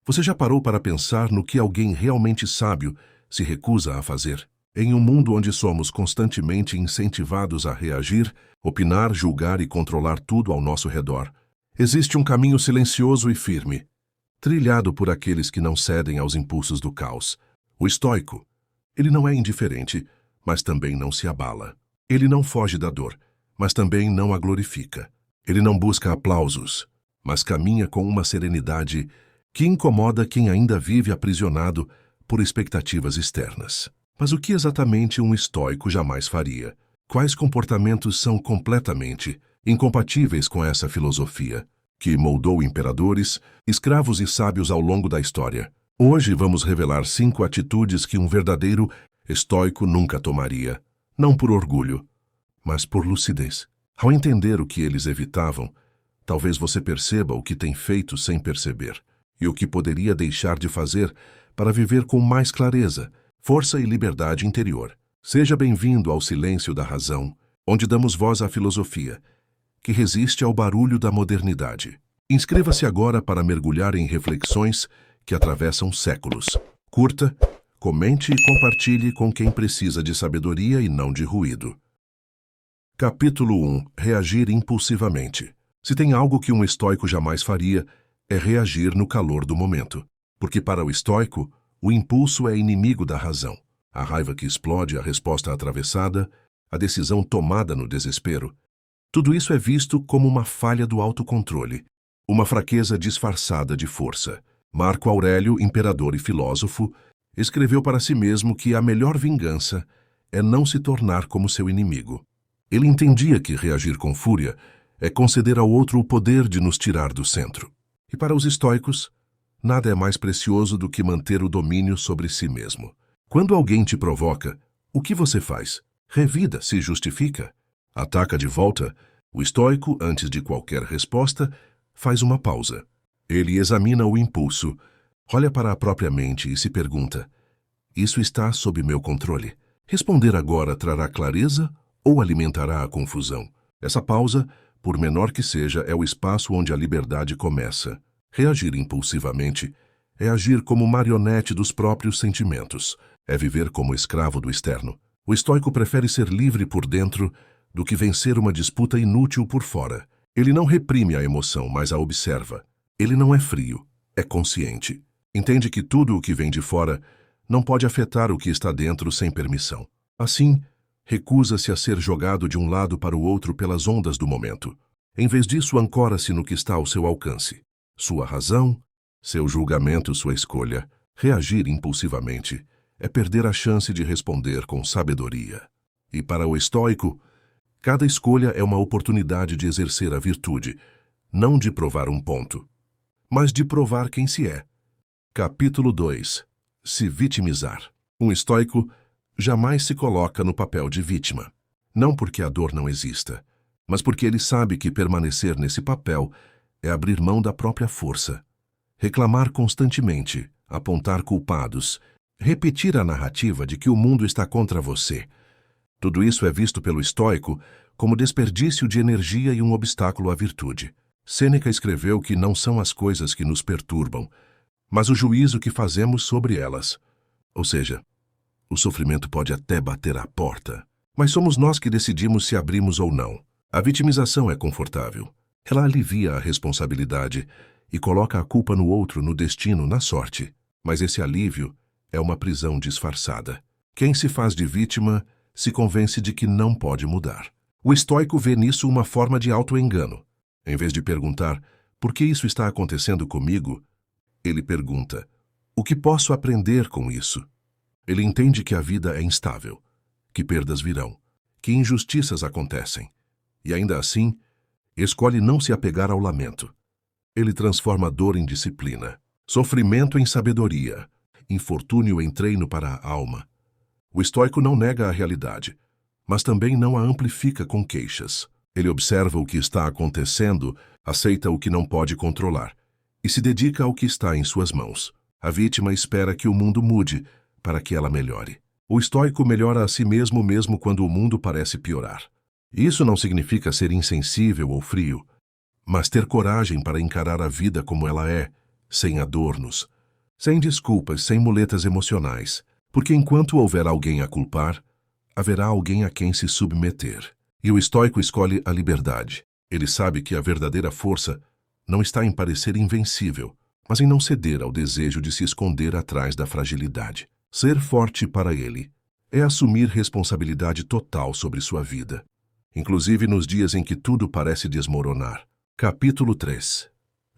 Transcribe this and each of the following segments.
Você já parou para pensar no que alguém realmente sábio se recusa a fazer? Em um mundo onde somos constantemente incentivados a reagir, opinar, julgar e controlar tudo ao nosso redor, existe um caminho silencioso e firme, trilhado por aqueles que não cedem aos impulsos do caos. O estoico. Ele não é indiferente, mas também não se abala. Ele não foge da dor, mas também não a glorifica. Ele não busca aplausos, mas caminha com uma serenidade que incomoda quem ainda vive aprisionado por expectativas externas. Mas o que exatamente um estoico jamais faria? Quais comportamentos são completamente incompatíveis com essa filosofia, que moldou imperadores, escravos e sábios ao longo da história? Hoje vamos revelar 5 atitudes que um verdadeiro estoico nunca tomaria, não por orgulho, mas por lucidez. Ao entender o que eles evitavam, talvez você perceba o que tem feito sem perceber, e o que poderia deixar de fazer para viver com mais clareza, força e liberdade interior. Seja bem-vindo ao silêncio da razão, onde damos voz à filosofia, que resiste ao barulho da modernidade. Inscreva-se agora para mergulhar em reflexões que atravessam séculos. Curta, comente e compartilhe com quem precisa de sabedoria e não de ruído. Capítulo 1. Reagir impulsivamente. Se tem algo que um estoico jamais faria, é reagir no calor do momento. Porque para o estoico, o impulso é inimigo da razão. A raiva que explode, a resposta atravessada, a decisão tomada no desespero. Tudo isso é visto como uma falha do autocontrole, uma fraqueza disfarçada de força. Marco Aurélio, imperador e filósofo, escreveu para si mesmo que a melhor vingança é não se tornar como seu inimigo. Ele entendia que reagir com fúria é conceder ao outro o poder de nos tirar do centro. E para os estoicos, nada é mais precioso do que manter o domínio sobre si mesmo. Quando alguém te provoca, o que você faz? Revida, se justifica. Ataca de volta. O estoico, antes de qualquer resposta, faz uma pausa. Ele examina o impulso, olha para a própria mente e se pergunta: isso está sob meu controle? Responder agora trará clareza ou alimentará a confusão? Essa pausa, por menor que seja, é o espaço onde a liberdade começa. Reagir impulsivamente é agir como marionete dos próprios sentimentos, é viver como escravo do externo. O estoico prefere ser livre por dentro do que vencer uma disputa inútil por fora. Ele não reprime a emoção, mas a observa. Ele não é frio, é consciente. Entende que tudo o que vem de fora não pode afetar o que está dentro sem permissão. Assim, recusa-se a ser jogado de um lado para o outro pelas ondas do momento. Em vez disso, ancora-se no que está ao seu alcance. Sua razão, seu julgamento, sua escolha. Reagir impulsivamente é perder a chance de responder com sabedoria. E para o estoico, cada escolha é uma oportunidade de exercer a virtude, não de provar um ponto, mas de provar quem se é. Capítulo 2. Se vitimizar. Um estoico jamais se coloca no papel de vítima. Não porque a dor não exista, mas porque ele sabe que permanecer nesse papel é abrir mão da própria força. Reclamar constantemente, apontar culpados, repetir a narrativa de que o mundo está contra você. Tudo isso é visto pelo estoico como desperdício de energia e um obstáculo à virtude. Sêneca escreveu que não são as coisas que nos perturbam, mas o juízo que fazemos sobre elas. Ou seja, o sofrimento pode até bater à porta, mas somos nós que decidimos se abrimos ou não. A vitimização é confortável. Ela alivia a responsabilidade e coloca a culpa no outro, no destino, na sorte. Mas esse alívio é uma prisão disfarçada. Quem se faz de vítima se convence de que não pode mudar. O estoico vê nisso uma forma de auto-engano. Em vez de perguntar, por que isso está acontecendo comigo? Ele pergunta, o que posso aprender com isso? Ele entende que a vida é instável, que perdas virão, que injustiças acontecem. E ainda assim, escolhe não se apegar ao lamento. Ele transforma a dor em disciplina, sofrimento em sabedoria, infortúnio em treino para a alma. O estoico não nega a realidade, mas também não a amplifica com queixas. Ele observa o que está acontecendo, aceita o que não pode controlar e se dedica ao que está em suas mãos. A vítima espera que o mundo mude para que ela melhore. O estoico melhora a si mesmo mesmo quando o mundo parece piorar. Isso não significa ser insensível ou frio, mas ter coragem para encarar a vida como ela é, sem adornos, sem desculpas, sem muletas emocionais, porque enquanto houver alguém a culpar, haverá alguém a quem se submeter. E o estoico escolhe a liberdade. Ele sabe que a verdadeira força não está em parecer invencível, mas em não ceder ao desejo de se esconder atrás da fragilidade. Ser forte para ele é assumir responsabilidade total sobre sua vida, inclusive nos dias em que tudo parece desmoronar. Capítulo 3.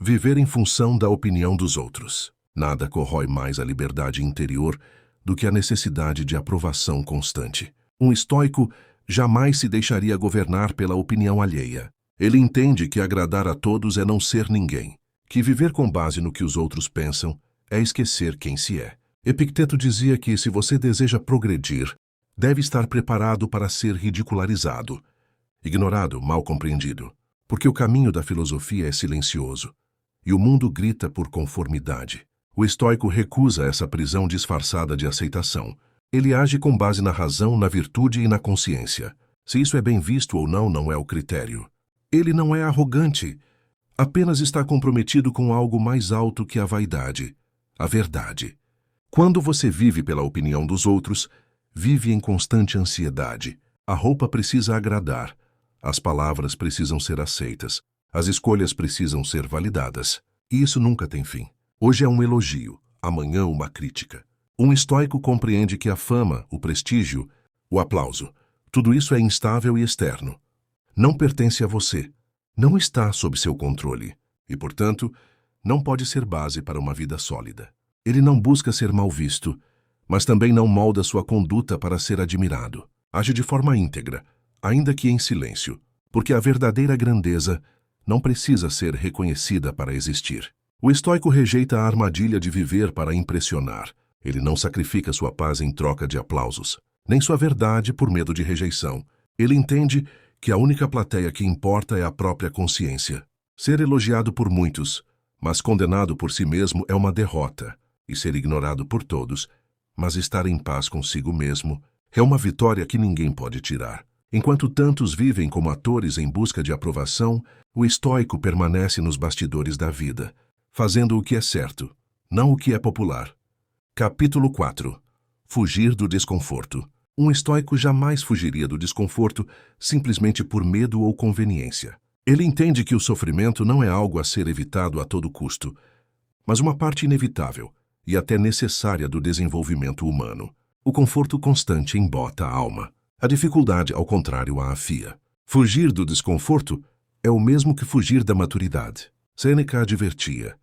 Viver em função da opinião dos outros. Nada corrói mais a liberdade interior do que a necessidade de aprovação constante. Um estoico jamais se deixaria governar pela opinião alheia. Ele entende que agradar a todos é não ser ninguém, que viver com base no que os outros pensam é esquecer quem se é. Epicteto dizia que se você deseja progredir, deve estar preparado para ser ridicularizado, ignorado, mal compreendido, porque o caminho da filosofia é silencioso, e o mundo grita por conformidade. O estoico recusa essa prisão disfarçada de aceitação. Ele age com base na razão, na virtude e na consciência. Se isso é bem visto ou não, não é o critério. Ele não é arrogante, apenas está comprometido com algo mais alto que a vaidade, a verdade. Quando você vive pela opinião dos outros, vive em constante ansiedade. A roupa precisa agradar, as palavras precisam ser aceitas, as escolhas precisam ser validadas. E isso nunca tem fim. Hoje é um elogio, amanhã uma crítica. Um estoico compreende que a fama, o prestígio, o aplauso, tudo isso é instável e externo. Não pertence a você, não está sob seu controle e, portanto, não pode ser base para uma vida sólida. Ele não busca ser mal visto, mas também não molda sua conduta para ser admirado. Age de forma íntegra, ainda que em silêncio, porque a verdadeira grandeza não precisa ser reconhecida para existir. O estoico rejeita a armadilha de viver para impressionar. Ele não sacrifica sua paz em troca de aplausos, nem sua verdade por medo de rejeição. Ele entende que a única plateia que importa é a própria consciência. Ser elogiado por muitos, mas condenado por si mesmo é uma derrota, e ser ignorado por todos, mas estar em paz consigo mesmo, é uma vitória que ninguém pode tirar. Enquanto tantos vivem como atores em busca de aprovação, o estoico permanece nos bastidores da vida, fazendo o que é certo, não o que é popular. Capítulo 4. Fugir do desconforto. Um estoico jamais fugiria do desconforto simplesmente por medo ou conveniência. Ele entende que o sofrimento não é algo a ser evitado a todo custo, mas uma parte inevitável e até necessária do desenvolvimento humano. O conforto constante embota a alma. A dificuldade, ao contrário, a afia. Fugir do desconforto é o mesmo que fugir da maturidade. Sêneca advertia: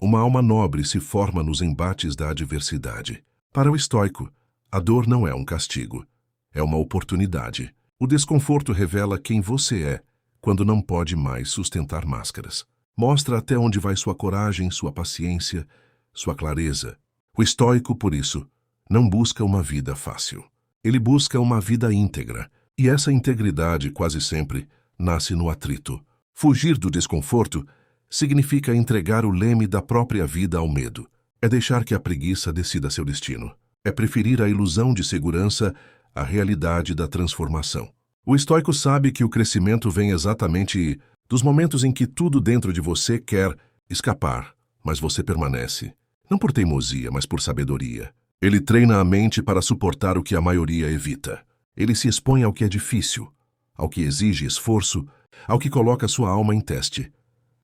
uma alma nobre se forma nos embates da adversidade. Para o estoico, a dor não é um castigo, é uma oportunidade. O desconforto revela quem você é quando não pode mais sustentar máscaras. Mostra até onde vai sua coragem, sua paciência, sua clareza. O estoico, por isso, não busca uma vida fácil. Ele busca uma vida íntegra, e essa integridade quase sempre nasce no atrito. Fugir do desconforto significa entregar o leme da própria vida ao medo. É deixar que a preguiça decida seu destino. É preferir a ilusão de segurança à realidade da transformação. O estoico sabe que o crescimento vem exatamente dos momentos em que tudo dentro de você quer escapar, mas você permanece. Não por teimosia, mas por sabedoria. Ele treina a mente para suportar o que a maioria evita. Ele se expõe ao que é difícil, ao que exige esforço, ao que coloca sua alma em teste.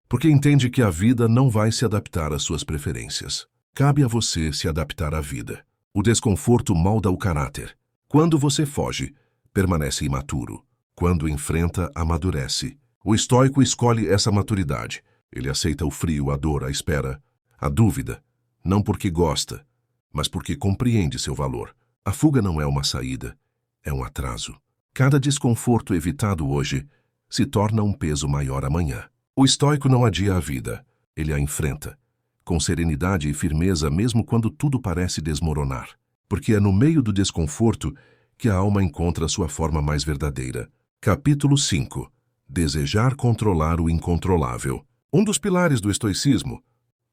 Porque entende que a vida não vai se adaptar às suas preferências. Cabe a você se adaptar à vida. O desconforto molda o caráter. Quando você foge, permanece imaturo. Quando enfrenta, amadurece. O estoico escolhe essa maturidade. Ele aceita o frio, a dor, a espera, a dúvida, não porque gosta, mas porque compreende seu valor. A fuga não é uma saída, é um atraso. Cada desconforto evitado hoje se torna um peso maior amanhã. O estoico não adia a vida, ele a enfrenta, com serenidade e firmeza mesmo quando tudo parece desmoronar. Porque é no meio do desconforto que a alma encontra sua forma mais verdadeira. Capítulo 5. Desejar controlar o incontrolável. Um dos pilares do estoicismo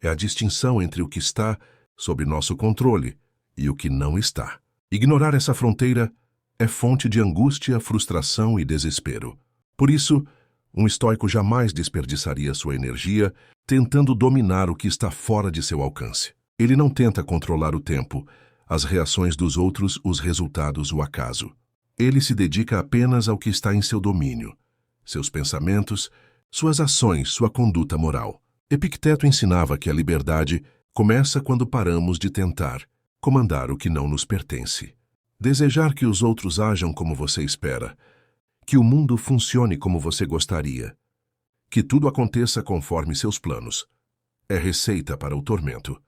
é a distinção entre o que está sob nosso controle e o que não está. Ignorar essa fronteira é fonte de angústia, frustração e desespero. Por isso, um estoico jamais desperdiçaria sua energia tentando dominar o que está fora de seu alcance. Ele não tenta controlar o tempo, as reações dos outros, os resultados, o acaso. Ele se dedica apenas ao que está em seu domínio, seus pensamentos, suas ações, sua conduta moral. Epicteto ensinava que a liberdade começa quando paramos de tentar comandar o que não nos pertence. Desejar que os outros ajam como você espera, que o mundo funcione como você gostaria, que tudo aconteça conforme seus planos, é receita para o tormento.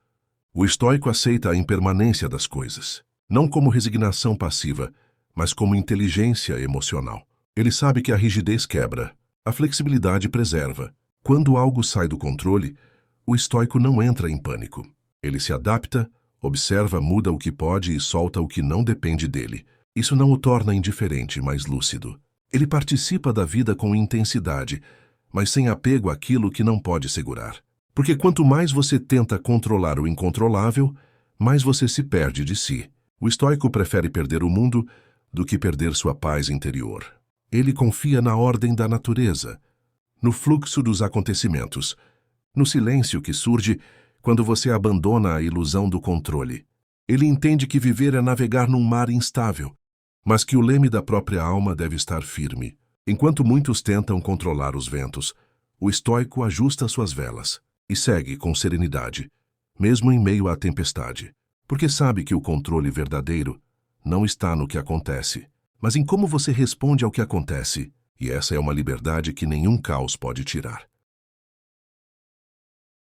O estoico aceita a impermanência das coisas, não como resignação passiva, mas como inteligência emocional. Ele sabe que a rigidez quebra, a flexibilidade preserva. Quando algo sai do controle, o estoico não entra em pânico. Ele se adapta, observa, muda o que pode e solta o que não depende dele. Isso não o torna indiferente, mas lúcido. Ele participa da vida com intensidade, mas sem apego àquilo que não pode segurar. Porque quanto mais você tenta controlar o incontrolável, mais você se perde de si. O estoico prefere perder o mundo do que perder sua paz interior. Ele confia na ordem da natureza, no fluxo dos acontecimentos, no silêncio que surge quando você abandona a ilusão do controle. Ele entende que viver é navegar num mar instável, mas que o leme da própria alma deve estar firme. Enquanto muitos tentam controlar os ventos, o estoico ajusta suas velas e segue com serenidade, mesmo em meio à tempestade, porque sabe que o controle verdadeiro não está no que acontece, mas em como você responde ao que acontece, e essa é uma liberdade que nenhum caos pode tirar.